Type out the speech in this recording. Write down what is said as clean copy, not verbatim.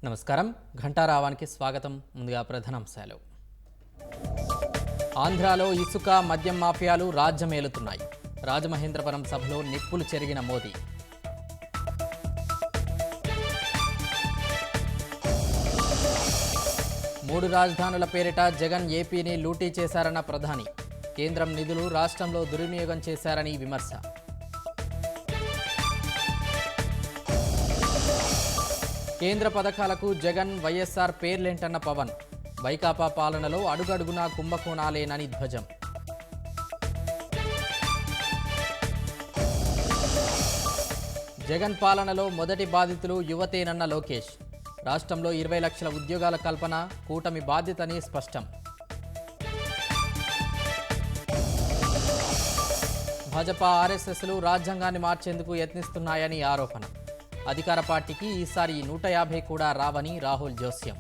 నమస్కారం ఘంటారావానికి స్వాగతం. ముందుగా ప్రధానాంశాలు. ఆంధ్రాలో ఇసుక మద్యం మాఫియాలు రాజ్యమేలుతున్నాయి. రాజమహేంద్రవరం సభలో నిప్పులు చెరిగిన మోదీ. మూడు రాజధానుల పేరిట జగన్ ఏపీని లూటీ చేశారన్న ప్రధాని. కేంద్రం నిధులు రాష్ట్రంలో దుర్వినియోగం చేశారని విమర్శ. కేంద్ర పథకాలకు జగన్ వైఎస్ఆర్ పేర్లేంటన్న పవన్. వైకాపా పాలనలో అడుగడుగునా కుంభకోణాలేనని ధ్వజం. జగన్ పాలనలో మొదటి బాధితులు యువతేనన్న లోకేష్. రాష్ట్రంలో 20 లక్షల ఉద్యోగాల కల్పన కూటమి బాధ్యతని స్పష్టం. భాజపా ఆర్ఎస్ఎస్లు రాజ్యాంగాన్ని మార్చేందుకు యత్నిస్తున్నాయని ఆరోపణ. అధికార పార్టీకి ఈసారి 150 కూడా రావని రాహుల్ జోస్యం.